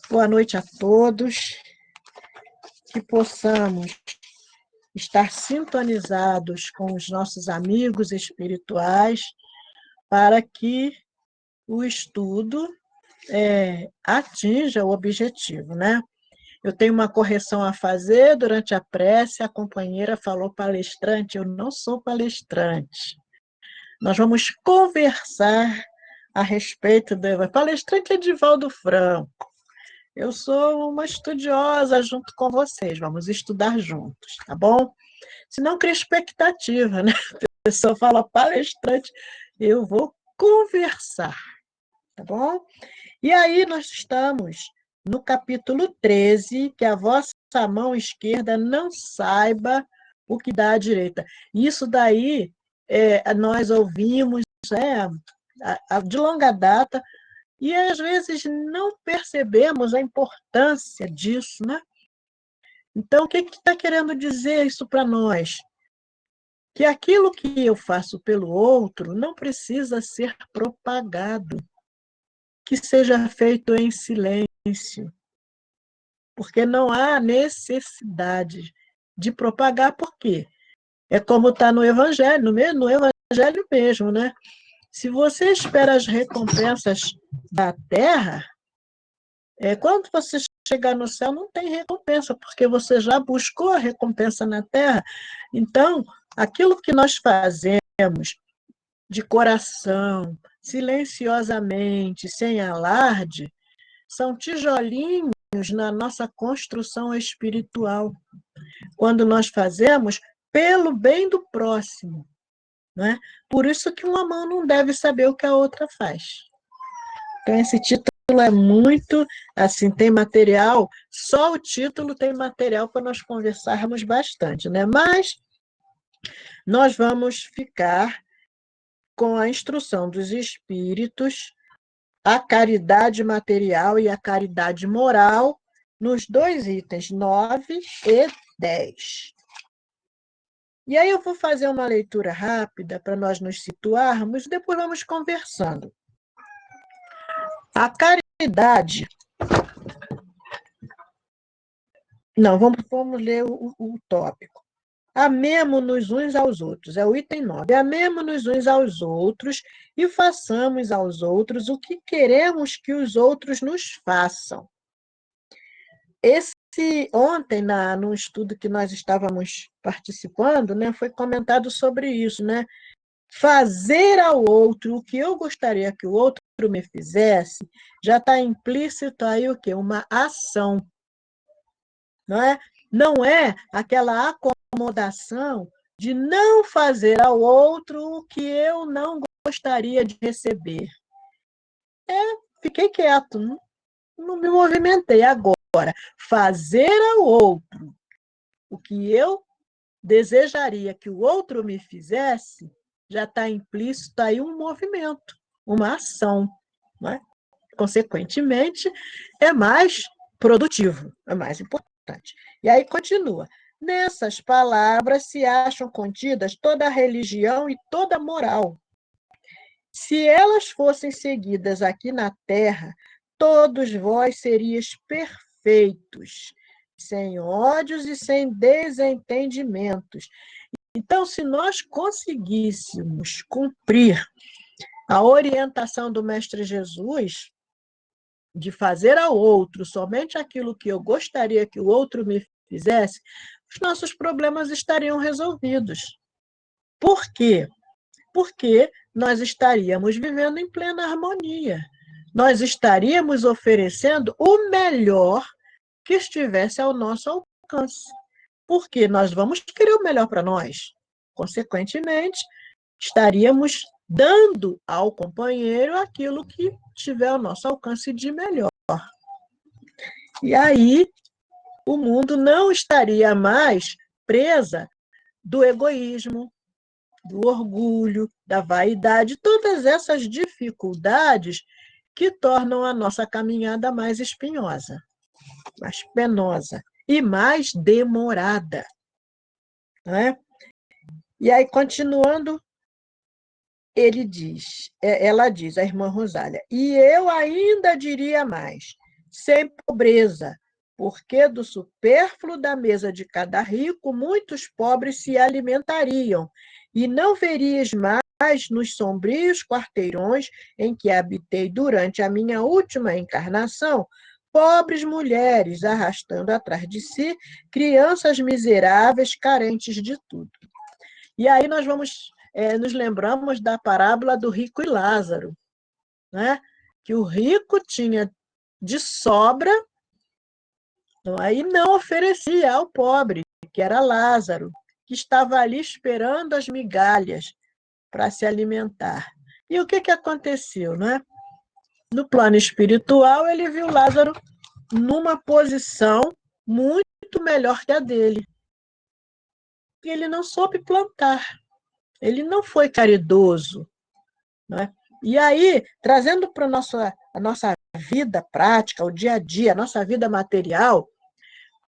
Boa noite a todos, que possamos estar sintonizados com os nossos amigos espirituais para que o estudo atinja o objetivo, né? Eu tenho uma correção a fazer durante a prece, a companheira falou palestrante, eu não sou palestrante. Nós vamos conversar a respeito do palestrante Edivaldo Franco. Eu sou uma estudiosa junto com vocês, vamos estudar juntos, tá bom? Se não cria expectativa, né? A pessoa fala palestrante, eu vou conversar, tá bom? E aí nós estamos no capítulo 13, que a vossa mão esquerda não saiba o que dá à direita. Isso daí nós ouvimos de longa data, e às vezes não percebemos a importância disso, né? Então, o que está querendo dizer isso para nós? Que aquilo que eu faço pelo outro não precisa ser propagado, que seja feito em silêncio, porque não há necessidade de propagar, por quê? É como está no Evangelho, no Evangelho mesmo, né? Se você espera as recompensas da terra, quando você chegar no céu, não tem recompensa, porque você já buscou a recompensa na terra. Então, aquilo que nós fazemos de coração, silenciosamente, sem alarde, são tijolinhos na nossa construção espiritual, quando nós fazemos pelo bem do próximo, não é? Por isso que uma mão não deve saber o que a outra faz. Então, esse título é muito, assim, tem material, só o título tem material para nós conversarmos bastante, né? Mas nós vamos ficar com a instrução dos espíritos, a caridade material e a caridade moral, nos dois itens 9 e 10. E aí eu vou fazer uma leitura rápida para nós nos situarmos, e depois vamos conversando. A caridade... Não, vamos ler o tópico. Amemo-nos uns aos outros, é o item 9. Amemo-nos uns aos outros e façamos aos outros o que queremos que os outros nos façam. Ontem, no estudo que nós estávamos participando, né, foi comentado sobre isso, né? Fazer ao outro o que eu gostaria que o outro me fizesse, já está implícito aí o quê? Uma ação, não é? Não é aquela acomodação de não fazer ao outro o que eu não gostaria de receber. Fiquei quieto, não me movimentei. Agora, fazer ao outro o que eu desejaria que o outro me fizesse, já está implícito aí um movimento, uma ação, não é? Consequentemente, é mais produtivo, é mais importante. E aí continua. Nessas palavras se acham contidas toda a religião e toda a moral. Se elas fossem seguidas aqui na terra, todos vós serias perfeitos, sem ódios e sem desentendimentos. Então, se nós conseguíssemos cumprir a orientação do Mestre Jesus de fazer ao outro somente aquilo que eu gostaria que o outro me fizesse, os nossos problemas estariam resolvidos. Por quê? Porque nós estaríamos vivendo em plena harmonia. Nós estaríamos oferecendo o melhor que estivesse ao nosso alcance. Porque nós vamos querer o melhor para nós. Consequentemente, estaríamos dando ao companheiro aquilo que tiver ao nosso alcance de melhor. E aí, o mundo não estaria mais presa do egoísmo, do orgulho, da vaidade, todas essas dificuldades que tornam a nossa caminhada mais espinhosa, mais penosa e mais demorada. Não é? E aí, continuando, ela diz, a irmã Rosália, e eu ainda diria mais, sem pobreza, porque do supérfluo da mesa de cada rico muitos pobres se alimentariam, e não verias mais nos sombrios quarteirões em que habitei durante a minha última encarnação pobres mulheres arrastando atrás de si crianças miseráveis, carentes de tudo. E aí nós nos lembramos da parábola do rico e Lázaro, né? Que o rico tinha de sobra, aí não oferecia ao pobre, que era Lázaro, que estava ali esperando as migalhas para se alimentar. E o que aconteceu, né? No plano espiritual, ele viu Lázaro numa posição muito melhor que a dele. E ele não soube plantar, ele não foi caridoso, né? E aí, trazendo para a nossa vida prática, o dia a dia, a nossa vida material,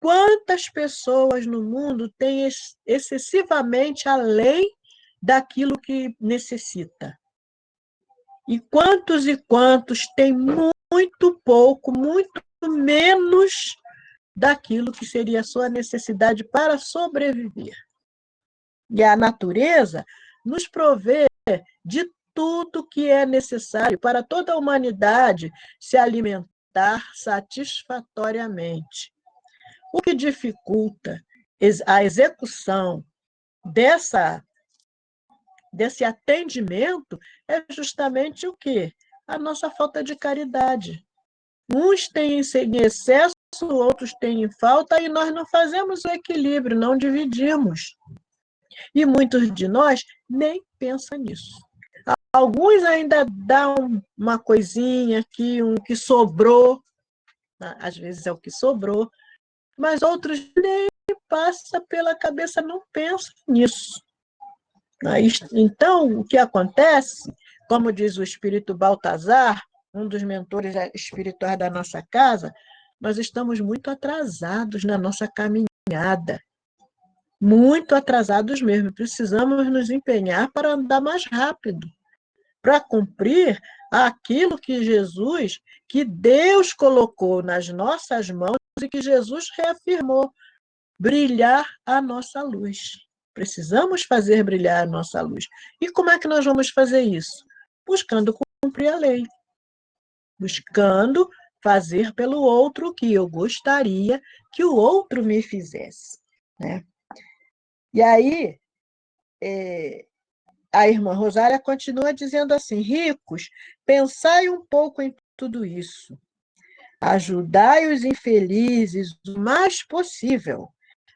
quantas pessoas no mundo têm excessivamente além daquilo que necessita? E quantos têm muito pouco, muito menos daquilo que seria a sua necessidade para sobreviver? E a natureza nos provê de tudo que é necessário para toda a humanidade se alimentar satisfatoriamente. O que dificulta a execução desse atendimento é justamente o quê? A nossa falta de caridade. Uns têm em excesso, outros têm em falta, e nós não fazemos o equilíbrio, não dividimos. E muitos de nós nem pensam nisso. Alguns ainda dão uma coisinha aqui, um que sobrou, às vezes é o que sobrou, mas outros nem passa pela cabeça, não pensam nisso. Então, o que acontece, como diz o espírito Baltazar, um dos mentores espirituais da nossa casa, nós estamos muito atrasados na nossa caminhada, muito atrasados mesmo. Precisamos nos empenhar para andar mais rápido, para cumprir aquilo que Jesus, que Deus colocou nas nossas mãos e que Jesus reafirmou, brilhar a nossa luz. Precisamos fazer brilhar a nossa luz. E como é que nós vamos fazer isso? Buscando cumprir a lei, buscando fazer pelo outro o que eu gostaria que o outro me fizesse, né? E aí, a irmã Rosária continua dizendo assim: ricos, pensai um pouco em tudo isso. Ajudai os infelizes o mais possível.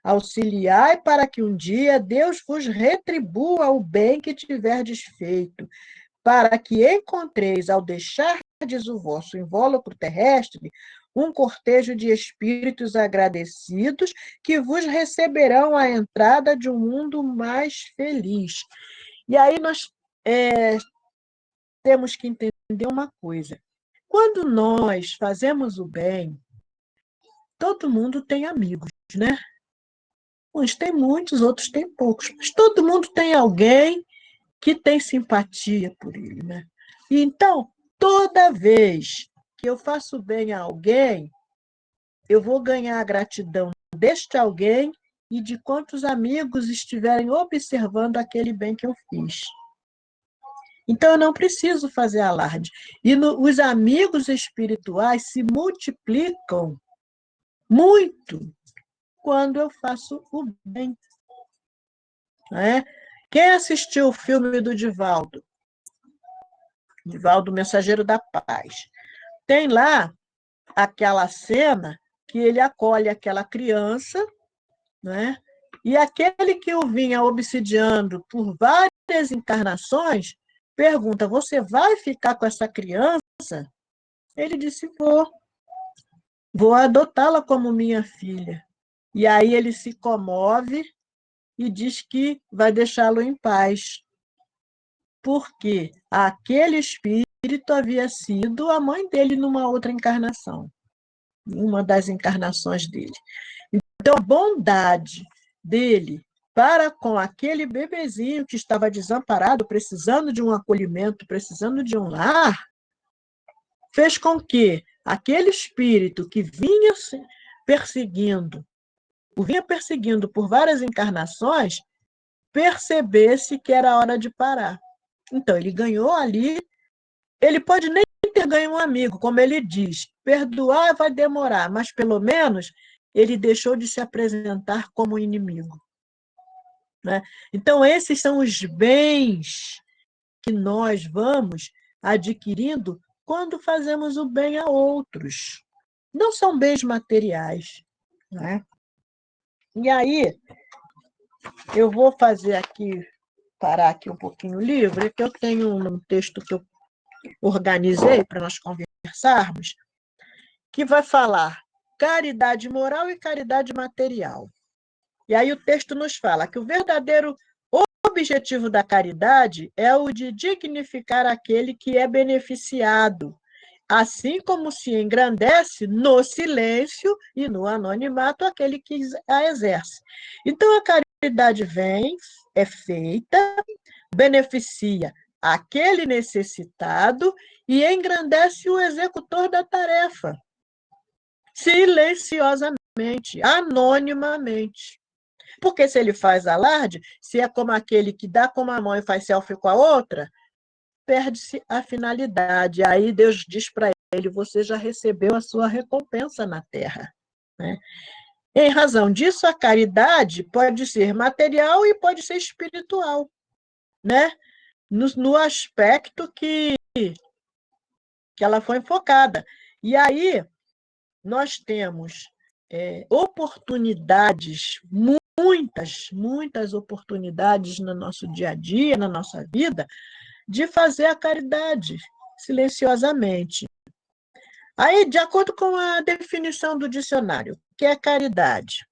Auxiliai para que um dia Deus vos retribua o bem que tiverdes feito, para que encontreis, ao deixardes o vosso invólucro terrestre, um cortejo de espíritos agradecidos que vos receberão à entrada de um mundo mais feliz. E aí nós temos que entender uma coisa. Quando nós fazemos o bem, todo mundo tem amigos, né? Uns têm muitos, outros têm poucos, mas todo mundo tem alguém que tem simpatia por ele, né? E então, toda vez que eu faço bem a alguém, eu vou ganhar a gratidão deste alguém e de quantos amigos estiverem observando aquele bem que eu fiz. Então, eu não preciso fazer alarde. E os amigos espirituais se multiplicam muito quando eu faço o bem. Né? Quem assistiu o filme do Divaldo? Divaldo, Mensageiro da Paz. Tem lá aquela cena que ele acolhe aquela criança, né? E aquele que o vinha obsidiando por várias encarnações pergunta: você vai ficar com essa criança? Ele disse: vou adotá-la como minha filha. E aí ele se comove e diz que vai deixá-lo em paz, porque aquele espírito havia sido a mãe dele numa outra encarnação, uma das encarnações dele. Então, a bondade dele para com aquele bebezinho que estava desamparado, precisando de um acolhimento, precisando de um lar, fez com que aquele espírito que perseguindo, o vinha perseguindo por várias encarnações, percebesse que era hora de parar. Então, ele ganhou ali, ele pode nem ter ganho um amigo, como ele diz, perdoar vai demorar, mas pelo menos ele deixou de se apresentar como inimigo. Né? Então, esses são os bens que nós vamos adquirindo quando fazemos o bem a outros. Não são bens materiais. Né? E aí, eu vou fazer aqui, parar aqui um pouquinho o livro, é que eu tenho um texto que eu organizei para nós conversarmos, que vai falar caridade moral e caridade material. E aí o texto nos fala que o verdadeiro objetivo da caridade é o de dignificar aquele que é beneficiado, assim como se engrandece no silêncio e no anonimato aquele que a exerce. Então, a caridade vem, é feita, beneficia aquele necessitado e engrandece o executor da tarefa, silenciosamente, anonimamente. Porque se ele faz alarde, se é como aquele que dá com uma mão e faz selfie com a outra, perde-se a finalidade. Aí Deus diz para ele: você já recebeu a sua recompensa na terra. Né? Em razão disso, a caridade pode ser material e pode ser espiritual, né? No aspecto que ela foi enfocada. E aí nós temos oportunidades, muitas oportunidades no nosso dia a dia, na nossa vida, de fazer a caridade silenciosamente. Aí, de acordo com a definição do dicionário, o que é caridade?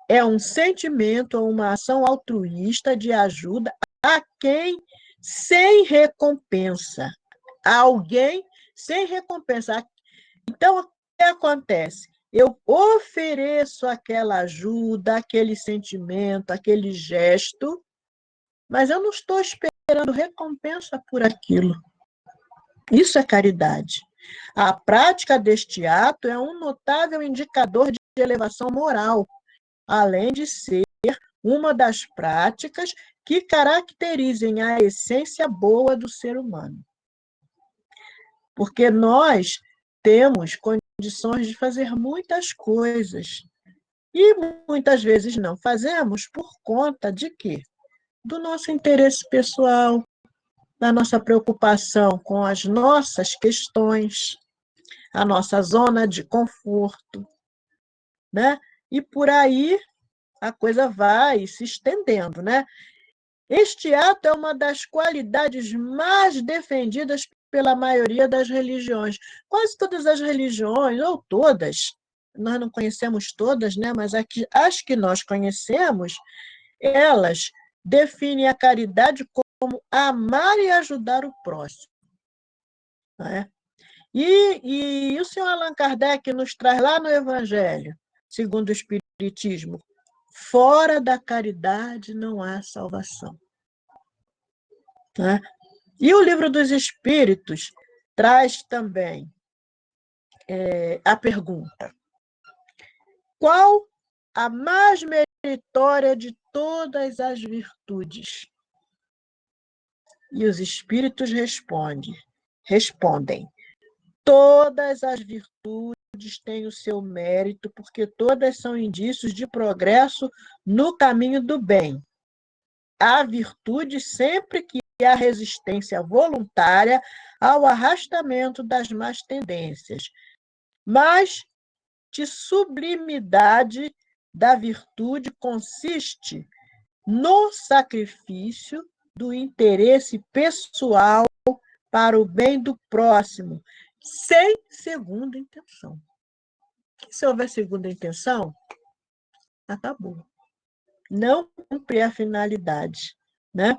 É um sentimento ou uma ação altruísta de ajuda a quem sem recompensa. A alguém sem recompensa. Então, o que acontece? Eu ofereço aquela ajuda, aquele sentimento, aquele gesto, mas eu não estou esperando recompensa por aquilo. Isso é caridade. A prática deste ato é um notável indicador de elevação moral, além de ser uma das práticas que caracterizem a essência boa do ser humano. Porque nós temos condições de fazer muitas coisas e muitas vezes não fazemos por conta de quê? Do nosso interesse pessoal, da nossa preocupação com as nossas questões, a nossa zona de conforto, né? E por aí a coisa vai se estendendo, né? Este ato é uma das qualidades mais defendidas pela maioria das religiões. Quase todas as religiões, ou todas, nós não conhecemos todas, né? Mas as que nós conhecemos, elas definem a caridade como amar e ajudar o próximo. Né? E o senhor Allan Kardec nos traz lá no Evangelho, segundo o Espiritismo, fora da caridade não há salvação. Né? E o Livro dos Espíritos traz também a pergunta: qual a mais meritória de todas as virtudes? E os Espíritos respondem: todas as virtudes têm o seu mérito, porque todas são indícios de progresso no caminho do bem. Há virtude sempre que há resistência voluntária ao arrastamento das más tendências, mas de sublimidade da virtude consiste no sacrifício do interesse pessoal para o bem do próximo, sem segunda intenção. Se houver segunda intenção, acabou. Não cumpre a finalidade. Né?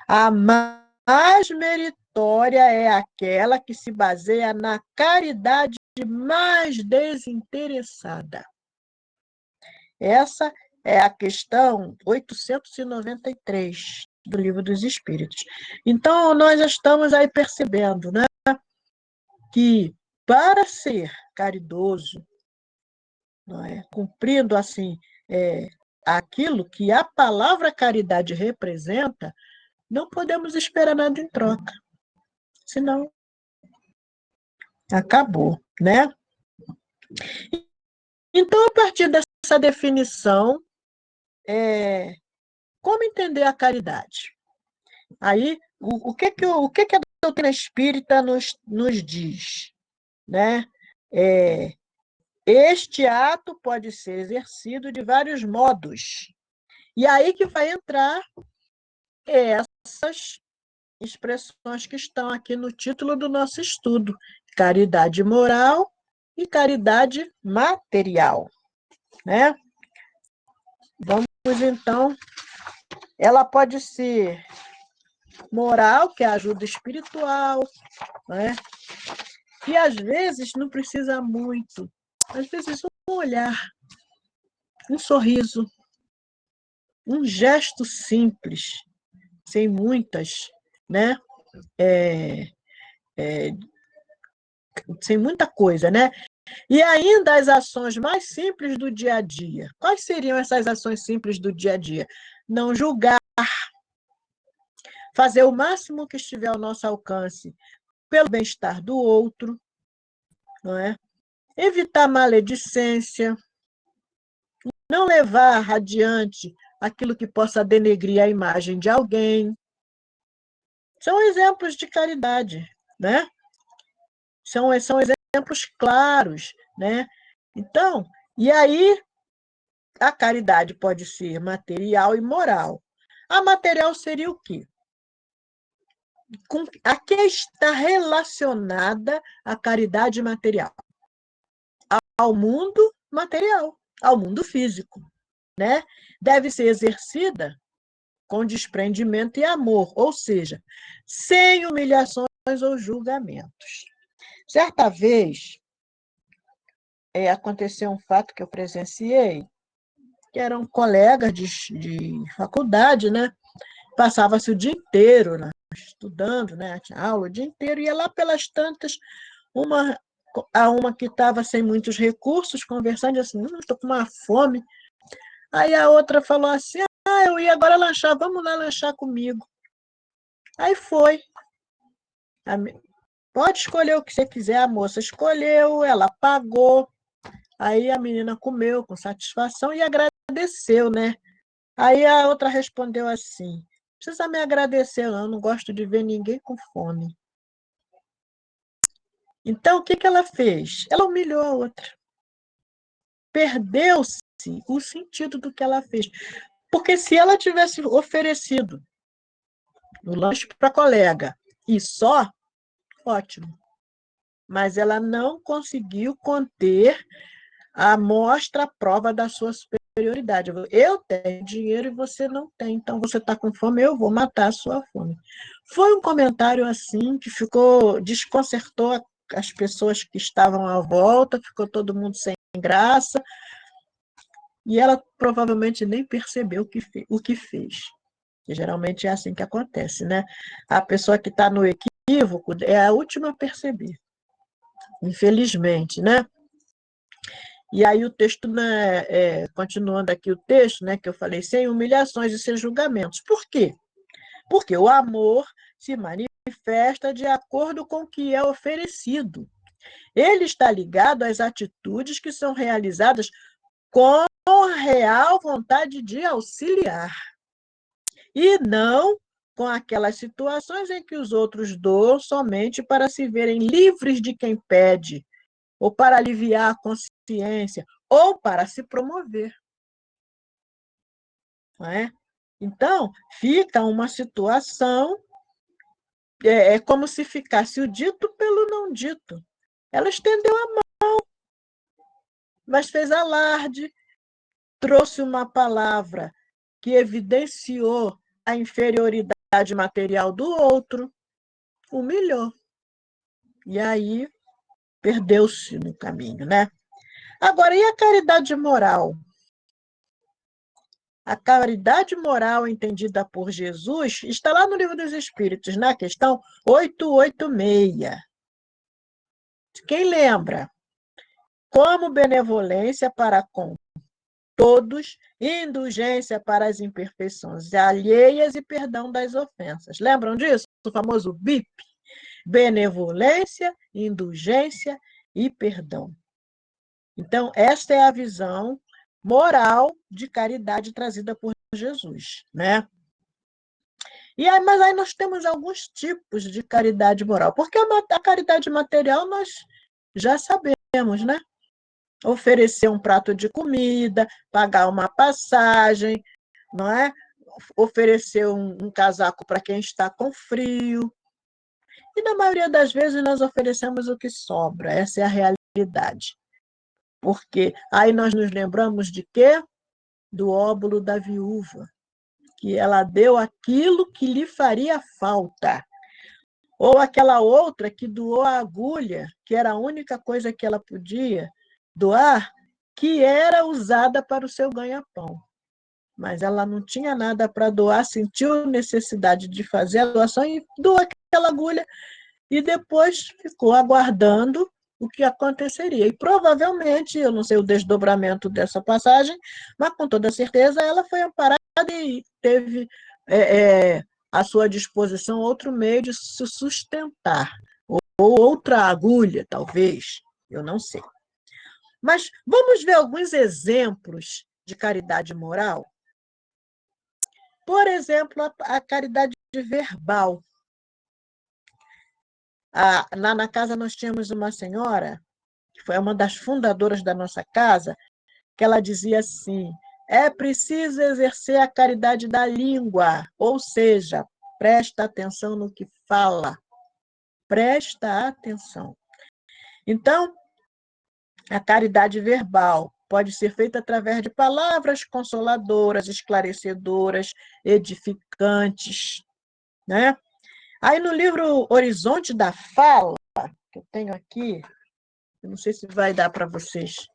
A mais meritória é aquela que se baseia na caridade mais desinteressada. Essa é a questão 893 do Livro dos Espíritos. Então, nós já estamos aí percebendo, né, que para ser caridoso, não é? Cumprindo assim aquilo que a palavra caridade representa, não podemos esperar nada em troca, senão acabou, né? Então, a partir dessa definição, como entender a caridade? Aí, o que a doutrina espírita nos diz, né? Este ato pode ser exercido de vários modos. E aí que vai entrar essas expressões que estão aqui no título do nosso estudo: caridade moral e caridade material, né? Vamos então, ela pode ser moral, que é ajuda espiritual, né? E às vezes não precisa muito, às vezes um olhar, um sorriso, um gesto simples, sem muitas, né? Sem muita coisa, né? E ainda as ações mais simples do dia a dia. Quais seriam essas ações simples do dia a dia? Não julgar, fazer o máximo que estiver ao nosso alcance pelo bem-estar do outro, não é? Evitar maledicência, não levar adiante aquilo que possa denegrir a imagem de alguém. São exemplos de caridade, né? São exemplos claros, né? Então, e aí a caridade pode ser material e moral. A material seria o quê? A que está relacionada a caridade material? Ao mundo material, ao mundo físico, né? Deve ser exercida com desprendimento e amor, ou seja, sem humilhações ou julgamentos. Certa vez, aconteceu um fato que eu presenciei, que eram colegas de faculdade, né? Passava-se o dia inteiro, né, estudando, né? Tinha aula o dia inteiro, e lá pelas tantas, uma, uma que estava sem muitos recursos, conversando assim, estou com uma fome. Aí a outra falou assim, eu ia agora lanchar, vamos lá lanchar comigo. Aí foi. Pode escolher o que você quiser, a moça escolheu, ela pagou, aí a menina comeu com satisfação e agradeceu, né? Aí a outra respondeu assim, precisa me agradecer, não, eu não gosto de ver ninguém com fome. Então, o que ela fez? Ela humilhou a outra. Perdeu-se o sentido do que ela fez. Porque se ela tivesse oferecido o lanche para a colega e só, ótimo. Mas ela não conseguiu conter a mostra, a prova da sua superioridade. Eu tenho dinheiro e você não tem, então você está com fome, eu vou matar a sua fome. Foi um comentário assim que desconcertou as pessoas que estavam à volta, ficou todo mundo sem graça, e ela provavelmente nem percebeu o que fez. E geralmente é assim que acontece, né? A pessoa que está no equívoco é a última a perceber, infelizmente, né? E aí o texto, né, continuando aqui o texto, né, que eu falei, sem humilhações e sem julgamentos. Por quê? Porque o amor se manifesta de acordo com o que é oferecido. Ele está ligado às atitudes que são realizadas com a real vontade de auxiliar, e não com aquelas situações em que os outros doam somente para se verem livres de quem pede, ou para aliviar a consciência, ou para se promover. Não é? Então, fica uma situação, como se ficasse o dito pelo não dito. Ela estendeu a mão, mas fez alarde, trouxe uma palavra que evidenciou a inferioridade material do outro, humilhou. E aí perdeu-se no caminho, né? Agora, e a caridade moral? A caridade moral entendida por Jesus está lá no Livro dos Espíritos, na questão 886. Quem lembra? Como benevolência para com todos, indulgência para as imperfeições alheias e perdão das ofensas. Lembram disso? O famoso BIP? Benevolência, indulgência e perdão. Então, esta é a visão moral de caridade trazida por Jesus, né? Mas aí nós temos alguns tipos de caridade moral, porque a caridade material nós já sabemos, né? Oferecer um prato de comida, pagar uma passagem, não é? Oferecer um casaco para quem está com frio. E na maioria das vezes nós oferecemos o que sobra, essa é a realidade. Porque aí nós nos lembramos de quê? Do óbolo da viúva, que ela deu aquilo que lhe faria falta. Ou aquela outra que doou a agulha, que era a única coisa que ela podia doar, que era usada para o seu ganha-pão. Mas ela não tinha nada para doar, sentiu necessidade de fazer a doação e doou aquela agulha e depois ficou aguardando o que aconteceria. E provavelmente, eu não sei o desdobramento dessa passagem, mas com toda certeza ela foi amparada e teve à sua disposição outro meio de se sustentar, ou outra agulha, talvez, eu não sei. Mas vamos ver alguns exemplos de caridade moral? Por exemplo, a caridade verbal. Lá na casa nós tínhamos uma senhora, que foi uma das fundadoras da nossa casa, que ela dizia assim: é preciso exercer a caridade da língua, ou seja, presta atenção no que fala, presta atenção. Então, a caridade verbal pode ser feita através de palavras consoladoras, esclarecedoras, edificantes, né? Aí no livro Horizonte da Fala, que eu tenho aqui, eu não sei se vai dar para vocês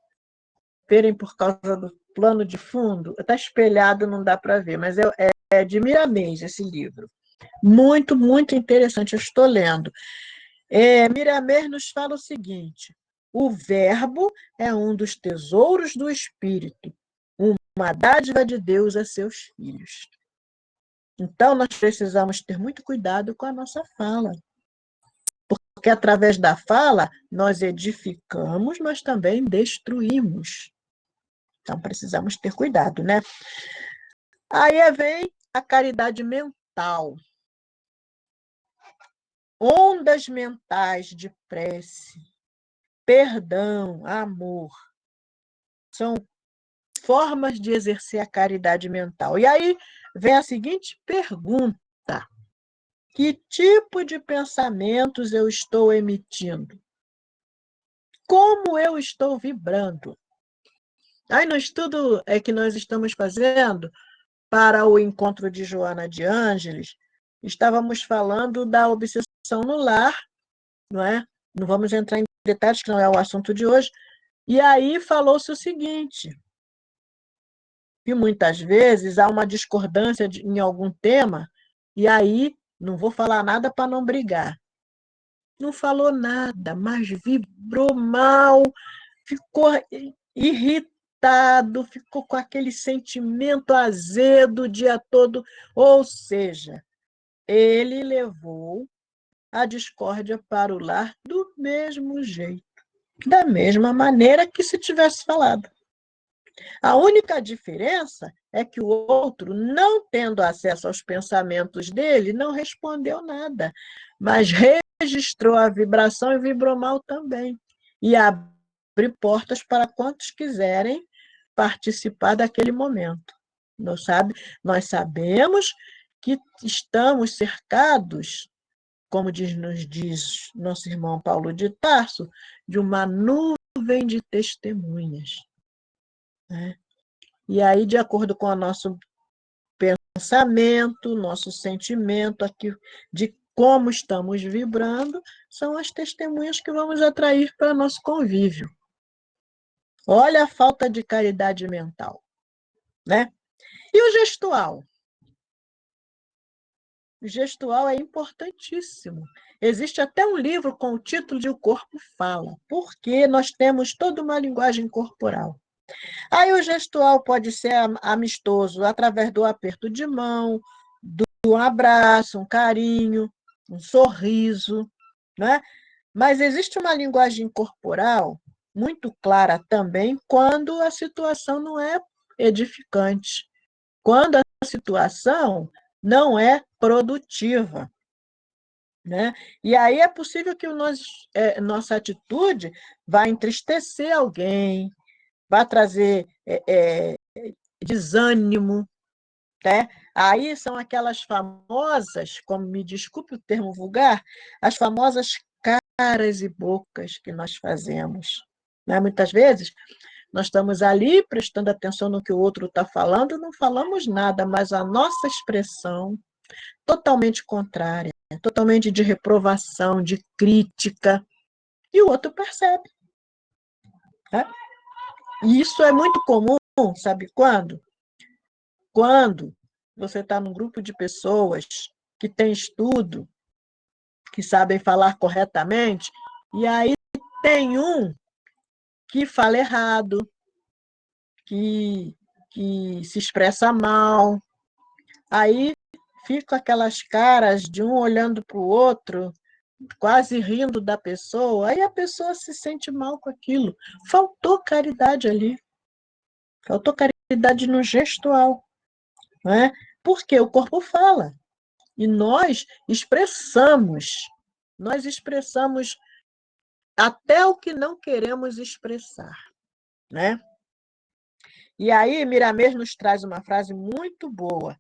verem por causa do plano de fundo, está espelhado, não dá para ver, mas é de Miramês esse livro. Muito, muito interessante, eu estou lendo. Miramês nos fala o seguinte: o verbo é um dos tesouros do Espírito, uma dádiva de Deus a seus filhos. Então, nós precisamos ter muito cuidado com a nossa fala, porque através da fala nós edificamos, mas também destruímos. Então, precisamos ter cuidado, né? Aí vem a caridade mental. Ondas mentais de prece, perdão, amor, são formas de exercer a caridade mental. E aí vem a seguinte pergunta: que tipo de pensamentos eu estou emitindo? Como eu estou vibrando? Aí no estudo que nós estamos fazendo para o encontro de Joana de Ângeles, estávamos falando da obsessão no lar, não é? Não vamos entrar em detalhes, que não é o assunto de hoje. E aí falou-se o seguinte, que muitas vezes há uma discordância em algum tema, e aí não vou falar nada para não brigar. Não falou nada, mas vibrou mal, ficou irritado, ficou com aquele sentimento azedo o dia todo. Ou seja, ele levou a discórdia para o lar do mesmo jeito, da mesma maneira que se tivesse falado. A única diferença é que o outro, não tendo acesso aos pensamentos dele, não respondeu nada, mas registrou a vibração e vibrou mal também. E abre portas para quantos quiserem participar daquele momento. Nós sabemos que estamos cercados, como nos diz nosso irmão Paulo de Tarso, de uma nuvem de testemunhas, né? E aí, de acordo com o nosso pensamento, nosso sentimento aqui, de como estamos vibrando, são as testemunhas que vamos atrair para nosso convívio. Olha a falta de caridade mental, né? E o gestual? O gestual é importantíssimo. Existe até um livro com o título de O Corpo Fala, porque nós temos toda uma linguagem corporal. Aí o gestual pode ser amistoso através do aperto de mão, do abraço, um carinho, um sorriso, né? Mas existe uma linguagem corporal muito clara também quando a situação não é edificante, quando a situação não é produtiva, né? E aí é possível que nossa atitude vá entristecer alguém, vá trazer desânimo, né? Aí são aquelas famosas, como me desculpe o termo vulgar, as famosas caras e bocas que nós fazemos. Né? Muitas vezes nós estamos ali prestando atenção no que o outro está falando, não falamos nada, mas a nossa expressão totalmente contrária, totalmente de reprovação, de crítica, e o outro percebe. Né? E isso é muito comum, sabe quando? Quando você está num grupo de pessoas que têm estudo, que sabem falar corretamente, e aí tem um que fala errado, que, que se expressa mal, aí ficam aquelas caras de um olhando para o outro, quase rindo da pessoa, aí a pessoa se sente mal com aquilo. Faltou caridade ali, faltou caridade no gestual, não é? Porque o corpo fala, e nós expressamos até o que não queremos expressar, né? E aí, Miramês nos traz uma frase muito boa.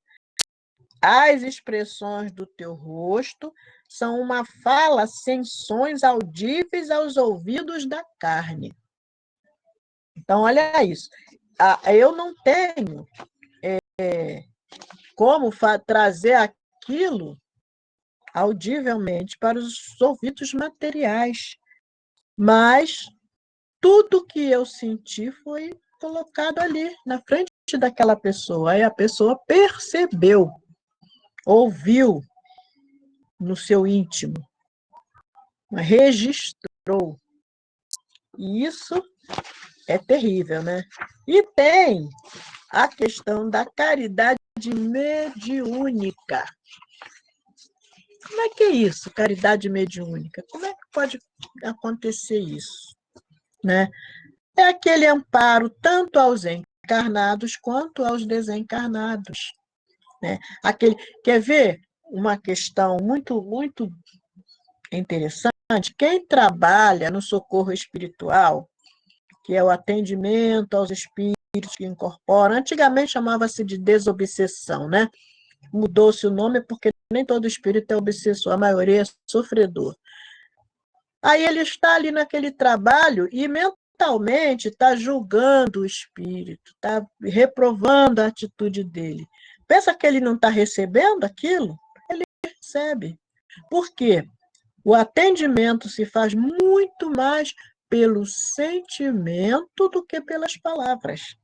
As expressões do teu rosto são uma fala sem sons audíveis aos ouvidos da carne. Então, olha isso. Eu não tenho como trazer aquilo audivelmente para os ouvidos materiais, mas tudo que eu senti foi colocado ali, na frente daquela pessoa. Aí a pessoa percebeu, ouviu no seu íntimo, registrou. E isso é terrível, né? E tem a questão da caridade mediúnica. Como é que é isso, caridade mediúnica? Como é que pode acontecer isso? Né? É aquele amparo tanto aos encarnados quanto aos desencarnados. Né? Quer ver uma questão muito interessante? Quem trabalha no socorro espiritual, que é o atendimento aos espíritos que incorporam, antigamente chamava-se de desobsessão, né? Mudou-se o nome porque nem todo espírito é obsessor, a maioria é sofredor. Aí ele está ali naquele trabalho e mentalmente está julgando o espírito, está reprovando a atitude dele. Pensa que ele não está recebendo aquilo? Ele recebe. Por quê? O atendimento se faz muito mais pelo sentimento do que pelas palavras.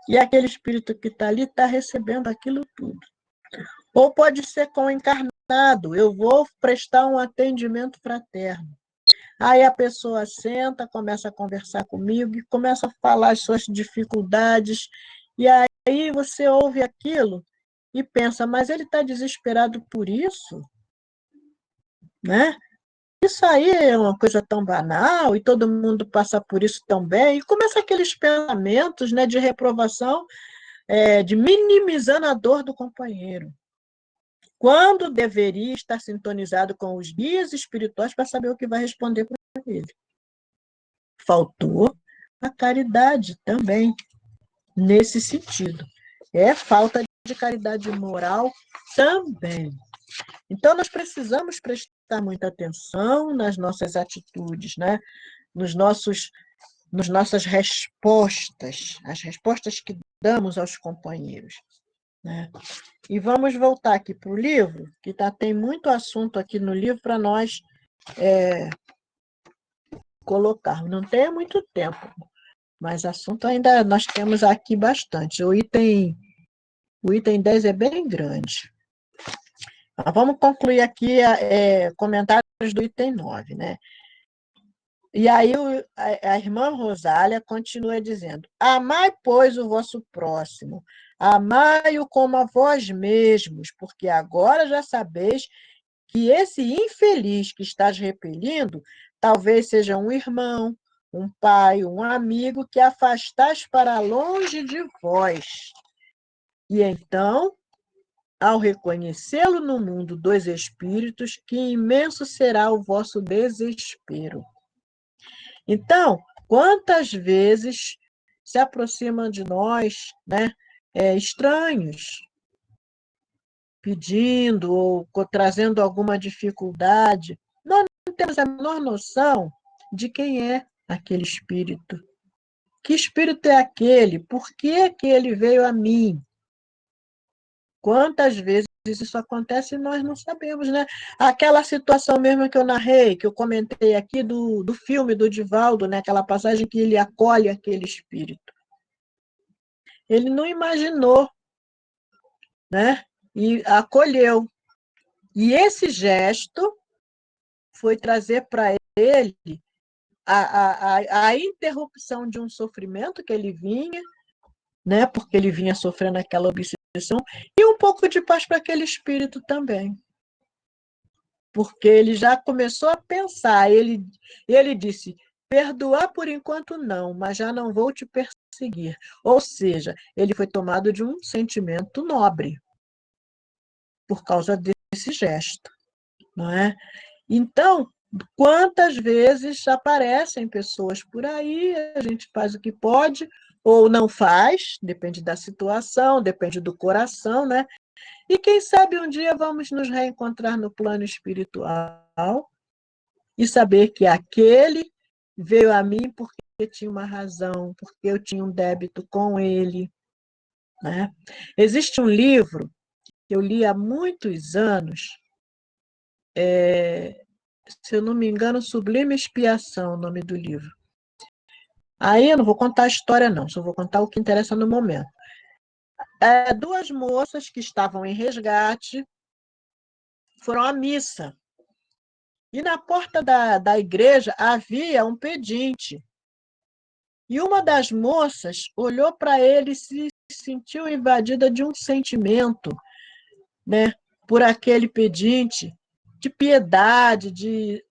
E aquele espírito que está ali está recebendo aquilo tudo. Ou pode ser com o encarnado, eu vou prestar um atendimento fraterno. Aí a pessoa senta, começa a conversar comigo e começa a falar as suas dificuldades. E aí você ouve aquilo e pensa, mas ele está desesperado por isso? Né? Isso aí é uma coisa tão banal e todo mundo passa por isso tão bem. E começa aqueles pensamentos, né, de reprovação, de minimizando a dor do companheiro, quando deveria estar sintonizado com os guias espirituais para saber o que vai responder para ele. Faltou a caridade também, nesse sentido. É falta de caridade moral também. Então, nós precisamos prestar muita atenção nas nossas atitudes, né? Nas nossas respostas, as respostas que damos aos companheiros. Né? E vamos voltar aqui para o livro, que tem muito assunto aqui no livro para nós colocarmos. Não tem muito tempo, mas assunto ainda nós temos aqui bastante. O item 10 é bem grande. Mas vamos concluir aqui comentários do item 9, né? E aí a irmã Rosália continua dizendo: amai, pois, o vosso próximo, amai-o como a vós mesmos, porque agora já sabeis que esse infeliz que estás repelindo talvez seja um irmão, um pai, um amigo que afastais para longe de vós. E então, ao reconhecê-lo no mundo dos espíritos, que imenso será o vosso desespero. Então, quantas vezes se aproximam de nós, né, estranhos, pedindo ou trazendo alguma dificuldade, nós não temos a menor noção de quem é aquele espírito. Que espírito é aquele? Por que que ele veio a mim? Quantas vezes isso acontece e nós não sabemos, né? Aquela situação mesmo que eu narrei, que eu comentei aqui do filme do Divaldo, né? Aquela passagem que ele acolhe aquele espírito. Ele não imaginou, né? E acolheu. E esse gesto foi trazer para ele a interrupção de um sofrimento que ele vinha, né? Porque ele vinha sofrendo aquela obsessão, e um pouco de paz para aquele espírito também. Porque ele já começou a pensar, ele disse, perdoar por enquanto não, mas já não vou te perseguir. Ou seja, ele foi tomado de um sentimento nobre, por causa desse gesto, não é? Então, quantas vezes aparecem pessoas por aí, a gente faz o que pode, ou não faz, depende da situação, depende do coração, né? E quem sabe um dia vamos nos reencontrar no plano espiritual e saber que aquele veio a mim porque tinha uma razão, porque eu tinha um débito com ele, né? Existe um livro que eu li há muitos anos, se eu não me engano, Sublime Expiação, o nome do livro. Aí eu não vou contar a história, não, só vou contar o que interessa no momento. Duas moças que estavam em resgate foram à missa. E na porta da igreja havia um pedinte. E uma das moças olhou para ele e se sentiu invadida de um sentimento, né, por aquele pedinte, de piedade, de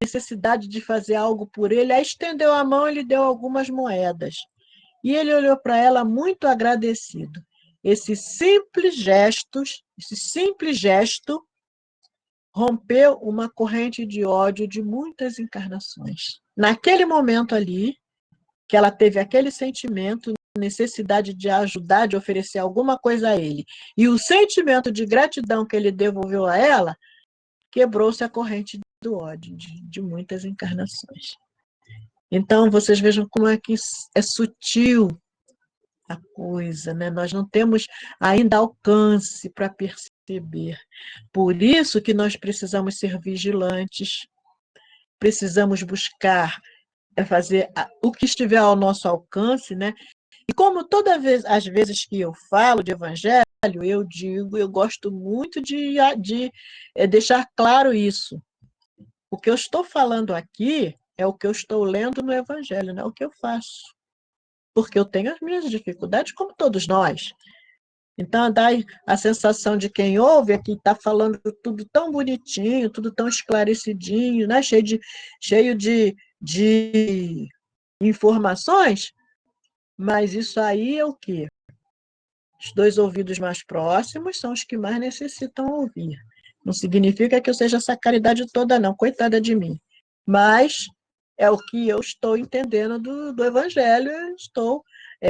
necessidade de fazer algo por ele. Aí estendeu a mão e lhe deu algumas moedas. E ele olhou para ela muito agradecido. Esse simples gesto rompeu uma corrente de ódio de muitas encarnações. Naquele momento ali, que ela teve aquele sentimento, necessidade de ajudar, de oferecer alguma coisa a ele, e o sentimento de gratidão que ele devolveu a ela, quebrou-se a corrente do ódio de muitas encarnações. Então, vocês vejam como é que é sutil a coisa, né? Nós não temos ainda alcance para perceber. Por isso que nós precisamos ser vigilantes, precisamos buscar fazer o que estiver ao nosso alcance, né? E como todas as vezes que eu falo de evangelho, eu digo, eu gosto muito de deixar claro isso. O que eu estou falando aqui é o que eu estou lendo no evangelho, não é o que eu faço. Porque eu tenho as minhas dificuldades, como todos nós. Então, dá a sensação de quem ouve é que está falando tudo tão bonitinho, tudo tão esclarecidinho, né? Cheio de informações, mas isso aí é o quê? Os dois ouvidos mais próximos são os que mais necessitam ouvir. Não significa que eu seja essa caridade toda, não, coitada de mim. Mas é o que eu estou entendendo do Evangelho, estou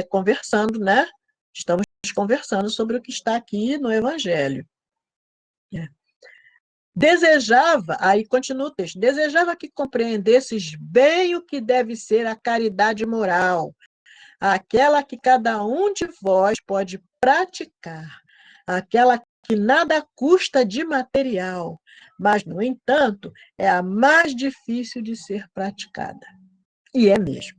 conversando, né? Estamos conversando sobre o que está aqui no Evangelho. Desejava, aí continua o texto, desejava que compreendesses bem o que deve ser a caridade moral, aquela que cada um de vós pode praticar, aquela que nada custa de material, mas, no entanto, é a mais difícil de ser praticada. E é mesmo,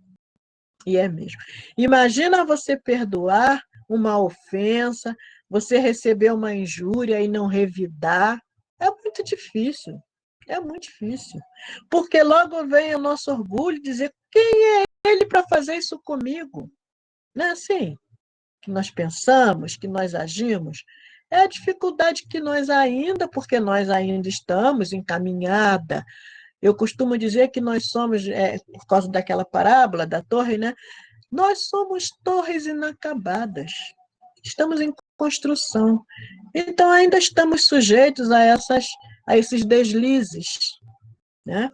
e é mesmo. Imagina você perdoar uma ofensa, você receber uma injúria e não revidar, É muito difícil. É muito difícil. Porque logo vem o nosso orgulho dizer quem é ele para fazer isso comigo? Não é assim que nós pensamos, que nós agimos? É a dificuldade que nós ainda, porque nós ainda estamos encaminhada. Eu costumo dizer que nós somos, por causa daquela parábola da torre, né? Nós somos torres inacabadas. Estamos em construção. Então, ainda estamos sujeitos a esses deslizes, né?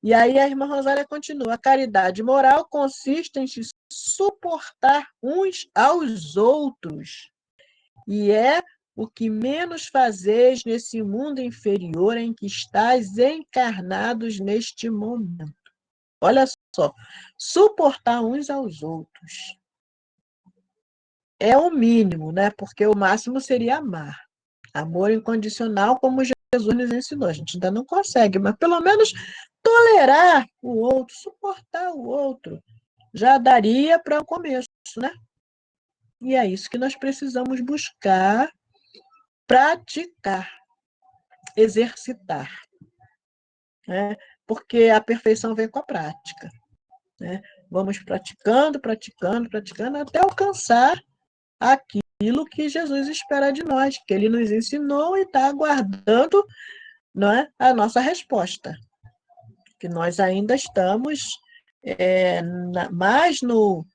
E aí a irmã Rosália continua: a caridade moral consiste em se suportar uns aos outros, e é o que menos fazeis nesse mundo inferior em que estáis encarnados neste momento. Olha só, suportar uns aos outros é o mínimo, né? Porque o máximo seria amar. Amor incondicional, como Jesus nos ensinou. A gente ainda não consegue, mas pelo menos tolerar o outro, suportar o outro, já daria para o começo, né? E é isso que nós precisamos buscar, praticar, exercitar, né? Porque a perfeição vem com a prática, né? Vamos praticando, praticando, praticando, até alcançar aquilo que Jesus espera de nós, que ele nos ensinou e está aguardando, não é, a nossa resposta. Que nós ainda estamos mais no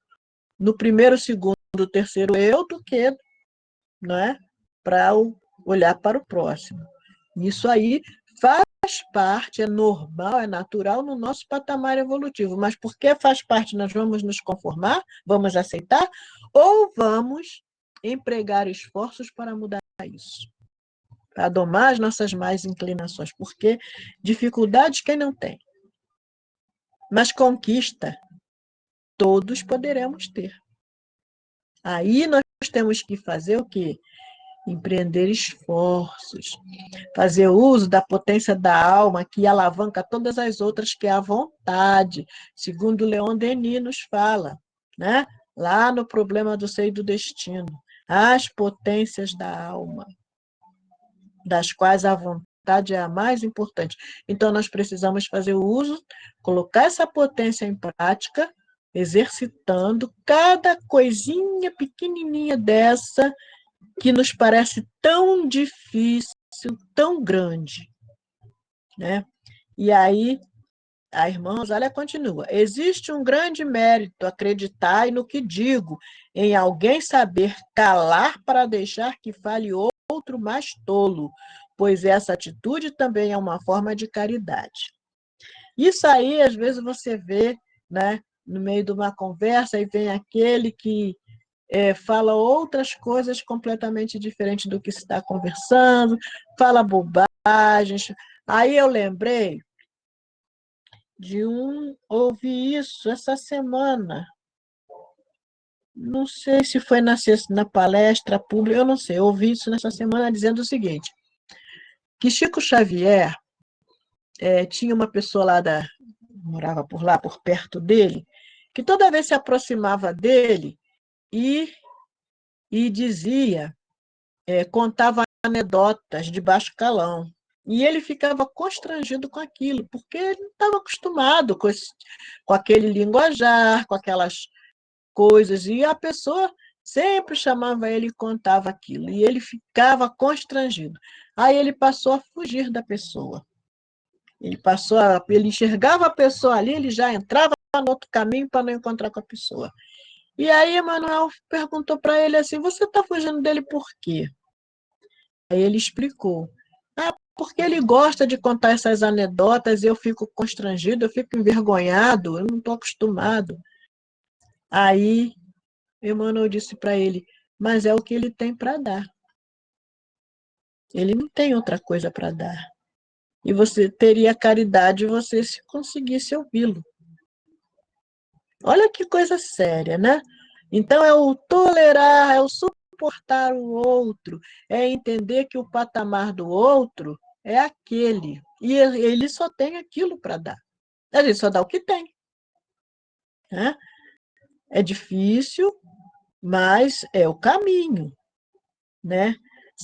primeiro, segundo, terceiro eu do que, não é, para olhar para o próximo. Isso aí faz parte, é normal, é natural no nosso patamar evolutivo, mas porque faz parte, nós vamos nos conformar, vamos aceitar, ou vamos empregar esforços para mudar isso, para domar as nossas más inclinações, porque dificuldades quem não tem, mas conquista todos poderemos ter. Aí nós temos que fazer o quê? Empreender esforços, fazer uso da potência da alma que alavanca todas as outras, que é a vontade, segundo Leon Denis nos fala, né? Lá no Problema do Ser e do Destino. As potências da alma, das quais a vontade é a mais importante. Então, nós precisamos fazer o uso, colocar essa potência em prática, exercitando cada coisinha pequenininha dessa que nos parece tão difícil, tão grande, né? E aí a irmã Rosália continua: existe um grande mérito, acreditai no que digo, em alguém saber calar para deixar que fale outro mais tolo, pois essa atitude também é uma forma de caridade. Isso aí, às vezes, você vê, né, no meio de uma conversa, e vem aquele que fala outras coisas completamente diferentes do que se está conversando, fala bobagens. Aí eu lembrei ouvi isso essa semana, não sei se foi na palestra pública, eu não sei, eu ouvi isso nessa semana dizendo o seguinte, que Chico Xavier tinha uma pessoa morava por lá, por perto dele, que toda vez se aproximava dele e, e dizia, contava anedotas de baixo calão. E ele ficava constrangido com aquilo, porque ele não estava acostumado com aquele linguajar, com aquelas coisas, e a pessoa sempre chamava ele e contava aquilo, e ele ficava constrangido. Aí ele passou a fugir da pessoa. Ele enxergava a pessoa ali, ele já entrava no outro caminho para não encontrar com a pessoa. E aí Emanuel perguntou para ele assim: você está fugindo dele por quê? Aí ele explicou: porque ele gosta de contar essas anedotas e eu fico constrangido, eu fico envergonhado, eu não estou acostumado. Aí Emmanuel disse para ele: mas é o que ele tem para dar. Ele não tem outra coisa para dar. E você teria caridade você se conseguisse ouvi-lo. Olha que coisa séria, né? Então é o tolerar, é o suportar o outro, é entender que o patamar do outro é aquele. E ele só tem aquilo para dar. Ele só dá o que tem. Né? É difícil, mas é o caminho. Né?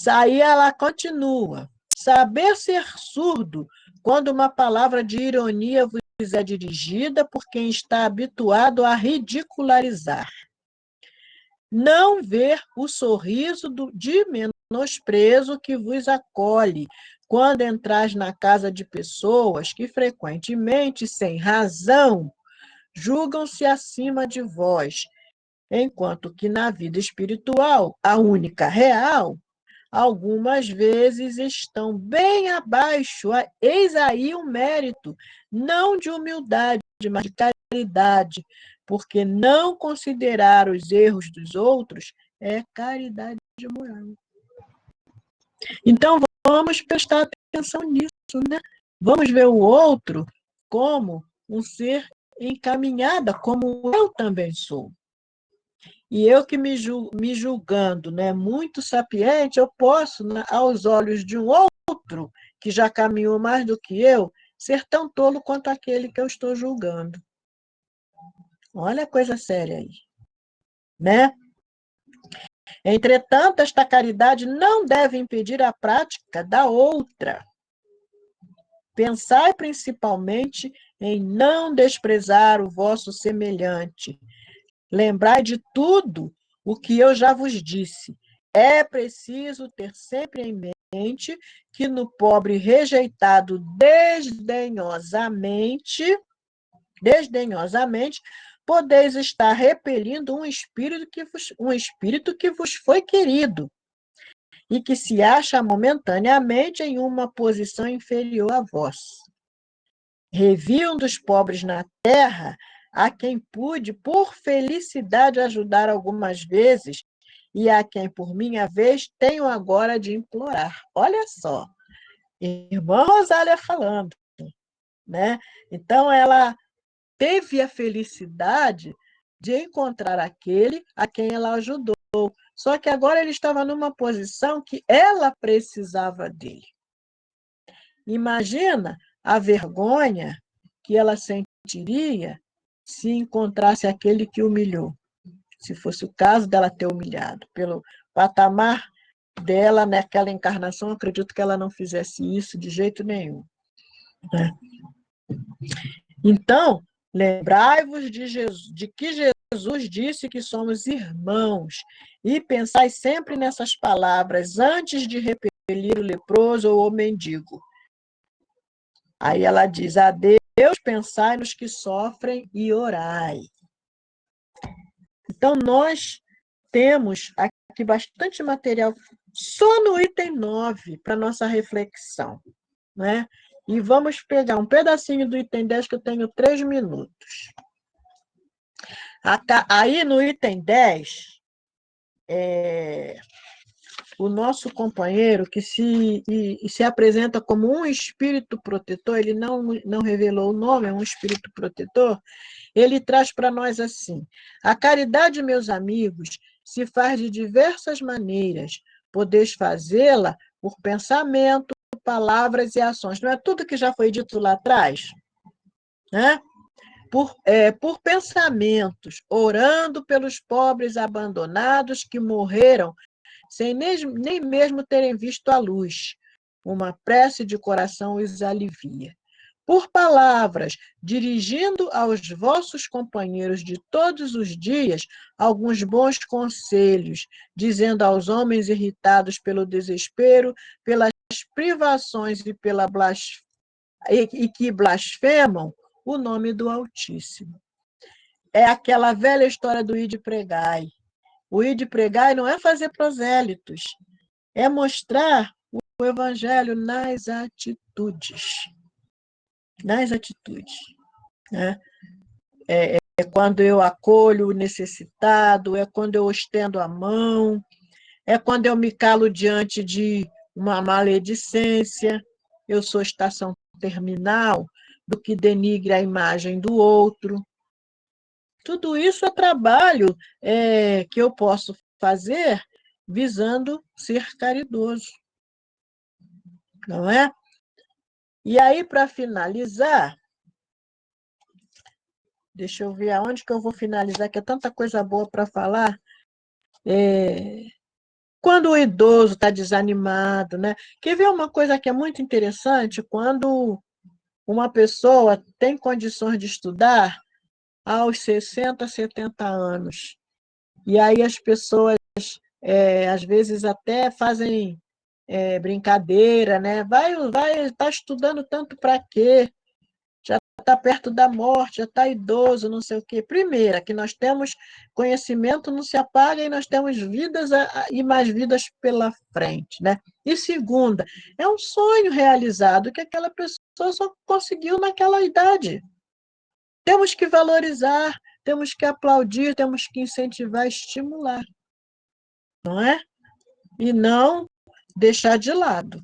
Aí ela continua. Saber ser surdo quando uma palavra de ironia vos é dirigida por quem está habituado a ridicularizar. Não ver o sorriso de menosprezo que vos acolhe quando entrais na casa de pessoas que frequentemente, sem razão, julgam-se acima de vós, enquanto que na vida espiritual, a única real, algumas vezes estão bem abaixo. Eis aí o mérito, não de humildade, mas de caridade, porque não considerar os erros dos outros é caridade moral. Então, vamos prestar atenção nisso, né? Vamos ver o outro como um ser encaminhada, como eu também sou. E eu que me julgando, né, muito sapiente, eu posso, né, aos olhos de um outro que já caminhou mais do que eu, ser tão tolo quanto aquele que eu estou julgando. Olha a coisa séria aí, né? Entretanto, esta caridade não deve impedir a prática da outra. Pensai principalmente em não desprezar o vosso semelhante. Lembrai de tudo o que eu já vos disse. É preciso ter sempre em mente que no pobre rejeitado desdenhosamente, podeis estar repelindo um espírito que vos foi querido e que se acha momentaneamente em uma posição inferior a vós. Revi um dos pobres na terra, a quem pude, por felicidade, ajudar algumas vezes, e a quem, por minha vez, tenho agora de implorar. Olha só, irmã Rosália falando, né? Então, ela teve a felicidade de encontrar aquele a quem ela ajudou. Só que agora ele estava numa posição que ela precisava dele. Imagina a vergonha que ela sentiria se encontrasse aquele que humilhou. Se fosse o caso dela ter humilhado. Pelo patamar dela naquela encarnação, acredito que ela não fizesse isso de jeito nenhum. Né? Então, lembrai-vos de que Jesus disse que somos irmãos, e pensai sempre nessas palavras antes de repelir o leproso ou o mendigo. Aí ela diz: a Deus pensai nos que sofrem e orai. Então, nós temos aqui bastante material só no item 9 para nossa reflexão, né? E vamos pegar um pedacinho do item 10, que eu tenho 3 minutos. Aí, no item 10, o nosso companheiro, que se apresenta como um espírito protetor, ele não revelou o nome, é um espírito protetor, ele traz para nós assim: a caridade, meus amigos, se faz de diversas maneiras. Podeis fazê-la por pensamento, palavras e ações. Não é tudo que já foi dito lá atrás? Né? Por pensamentos, orando pelos pobres abandonados que morreram sem nem mesmo terem visto a luz. Uma prece de coração os alivia. Por palavras, dirigindo aos vossos companheiros de todos os dias alguns bons conselhos, dizendo aos homens irritados pelo desespero, pelas privações e que blasfemam o nome do Altíssimo. É aquela velha história do ide pregai. O ide pregai não é fazer prosélitos, é mostrar o evangelho nas atitudes. Nas atitudes. Né? É quando eu acolho o necessitado, é quando eu estendo a mão, é quando eu me calo diante de uma maledicência, eu sou estação terminal do que denigre a imagem do outro. Tudo isso é trabalho que eu posso fazer visando ser caridoso, não é? E aí, para finalizar, deixa eu ver aonde que eu vou finalizar, que é tanta coisa boa para falar. Quando o idoso está desanimado, né? Quer ver uma coisa que é muito interessante? Quando uma pessoa tem condições de estudar aos 60, 70 anos, e aí as pessoas, às vezes, até fazem brincadeira, né? Tá estudando tanto para quê? Já está perto da morte, já está idoso, não sei o quê. Primeira, que nós temos conhecimento, não se apaga e nós temos vidas e mais vidas pela frente, né? E segunda, é um sonho realizado que aquela pessoa só conseguiu naquela idade. Temos que valorizar, temos que aplaudir, temos que incentivar, estimular, não é? E não deixar de lado,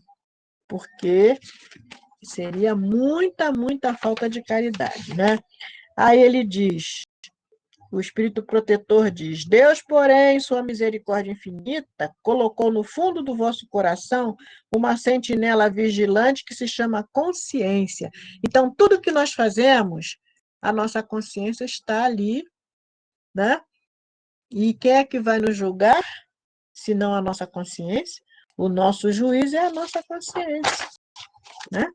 porque seria muita, muita falta de caridade, né? Aí ele diz, o Espírito Protetor diz: Deus, porém, sua misericórdia infinita, colocou no fundo do vosso coração uma sentinela vigilante que se chama consciência. Então, tudo que nós fazemos, a nossa consciência está ali, né? E quem é que vai nos julgar, se não a nossa consciência? O nosso juiz é a nossa consciência, né?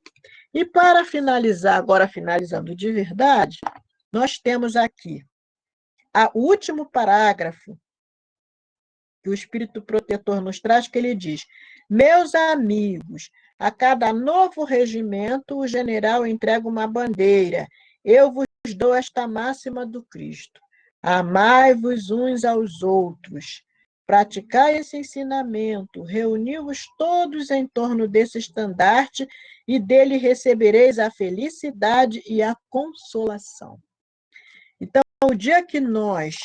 E para finalizar, agora finalizando de verdade, nós temos aqui o último parágrafo que o Espírito Protetor nos traz, que ele diz: Meus amigos, a cada novo regimento o general entrega uma bandeira. Eu vos dou esta máxima do Cristo: amai-vos uns aos outros. Praticai esse ensinamento, reuni-vos todos em torno desse estandarte e dele recebereis a felicidade e a consolação. Então, o dia que nós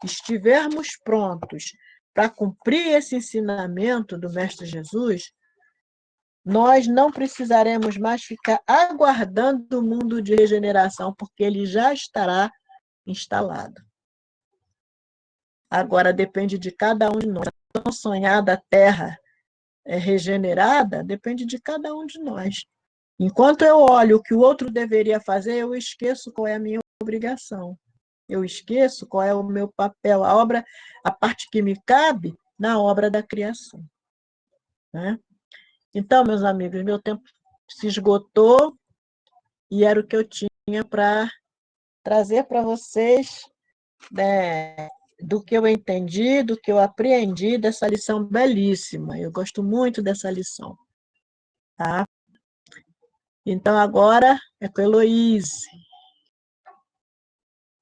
estivermos prontos para cumprir esse ensinamento do Mestre Jesus, nós não precisaremos mais ficar aguardando o mundo de regeneração, porque ele já estará instalado. Agora depende de cada um de nós. A tão sonhada terra regenerada depende de cada um de nós. Enquanto eu olho o que o outro deveria fazer, eu esqueço qual é a minha obrigação. Eu esqueço qual é o meu papel, a parte que me cabe na obra da criação, né? Então, meus amigos, meu tempo se esgotou e era o que eu tinha para trazer para vocês, né, do que eu entendi, do que eu apreendi dessa lição belíssima. Eu gosto muito dessa lição, tá? Então, agora é com a Heloíse.